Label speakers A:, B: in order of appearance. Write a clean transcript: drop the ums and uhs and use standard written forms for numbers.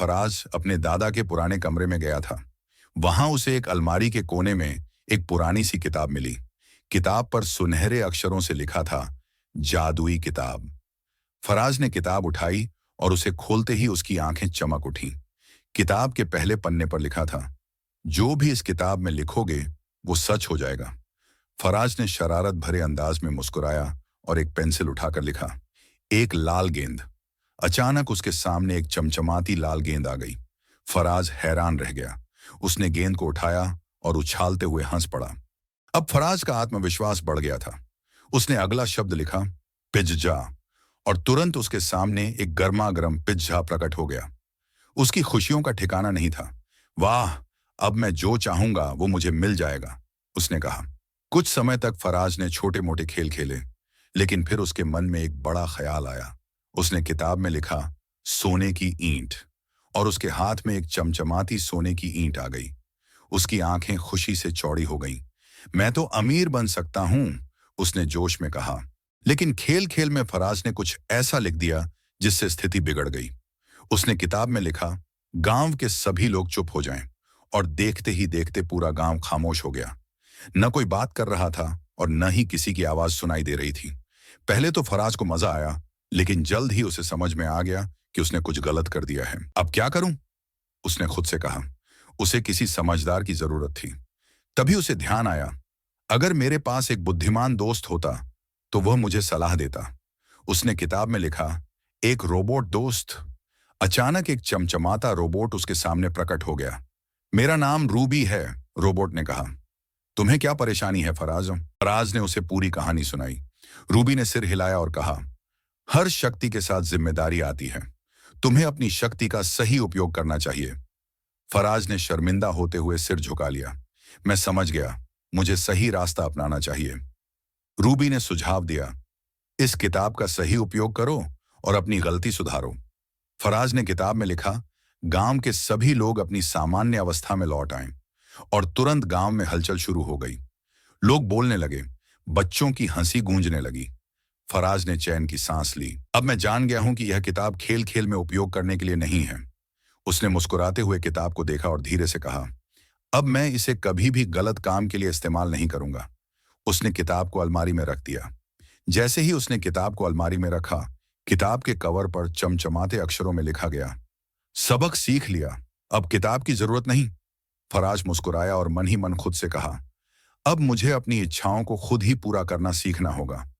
A: फराज अपने दादा के पुराने कमरे में गया था। वहां उसे एक अलमारी के कोने में एक पुरानी सी किताब मिली। किताब पर सुनहरे अक्षरों से लिखा था, जादुई किताब। फराज ने किताब उठाई और उसे खोलते ही उसकी आंखें चमक उठीं। किताब के पहले पन्ने पर लिखा था, जो भी इस किताब में लिखोगे वो सच हो जाएगा। फराज ने शरारत भरे अंदाज में मुस्कुराया और एक पेंसिल उठाकर लिखा, एक लाल गेंद। अचानक उसके सामने एक चमचमाती लाल गेंद आ गई। फराज हैरान रह गया। उसने गेंद को उठाया और उछालते हुए हंस पड़ा। अब फराज का आत्मविश्वास बढ़ गया था। उसने अगला शब्द लिखा, पिज्जा, और तुरंत उसके सामने एक गर्मा गर्म पिज्जा प्रकट हो गया। उसकी खुशियों का ठिकाना नहीं था। वाह, अब मैं जो चाहूंगा वो मुझे मिल जाएगा, उसने कहा। कुछ समय तक फराज ने छोटे मोटे खेल खेले, लेकिन फिर उसके मन में एक बड़ा ख्याल आया। उसने किताब में लिखा, सोने की ईंट, और उसके हाथ में एक चमचमाती सोने की ईंट आ गई। उसकी आंखें खुशी से चौड़ी हो गईं। मैं तो अमीर बन सकता हूं, उसने जोश में कहा। लेकिन खेल खेल में फराज ने कुछ ऐसा लिख दिया जिससे स्थिति बिगड़ गई। उसने किताब में लिखा, गांव के सभी लोग चुप हो जाएं, और देखते ही देखते पूरा गांव खामोश हो गया। न कोई बात कर रहा था और न ही किसी की आवाज सुनाई दे रही थी। पहले तो फराज को मजा आया, लेकिन जल्द ही उसे समझ में आ गया कि उसने कुछ गलत कर दिया है। अब क्या करूं, उसने खुद से कहा। उसे किसी समझदार की जरूरत थी। तभी उसे ध्यान आया, अगर मेरे पास एक बुद्धिमान दोस्त होता तो वह मुझे सलाह देता। उसने किताब में लिखा, एक रोबोट दोस्त। अचानक एक चमचमाता रोबोट उसके सामने प्रकट हो गया। मेरा नाम रूबी है, रोबोट ने कहा। तुम्हें क्या परेशानी है फराज? फराज ने उसे पूरी कहानी सुनाई। रूबी ने सिर हिलाया और कहा, हर शक्ति के साथ जिम्मेदारी आती है। तुम्हें अपनी शक्ति का सही उपयोग करना चाहिए। फराज ने शर्मिंदा होते हुए सिर झुका लिया। मैं समझ गया, मुझे सही रास्ता अपनाना चाहिए। रूबी ने सुझाव दिया, इस किताब का सही उपयोग करो और अपनी गलती सुधारो। फराज ने किताब में लिखा, गांव के सभी लोग अपनी सामान्य अवस्था में लौट आए, और तुरंत गांव में हलचल शुरू हो गई। लोग बोलने लगे, बच्चों की हंसी गूंजने लगी। फराज ने चैन की सांस ली। अब मैं जान गया हूं कि यह किताब खेल खेल में उपयोग करने के लिए नहीं है। उसने मुस्कुराते हुए किताब को देखा और धीरे से कहा, अब मैं इसे कभी भी गलत काम के लिए इस्तेमाल नहीं करूंगा। उसने किताब को अलमारी में रख दिया। जैसे ही उसने किताब को अलमारी में रखा, किताब के कवर पर चमचमाते अक्षरों में लिखा गया, सबक सीख लिया, अब किताब की जरूरत नहीं। फराज मुस्कुराया और मन ही मन खुद से कहा, अब मुझे अपनी इच्छाओं को खुद ही पूरा करना सीखना होगा।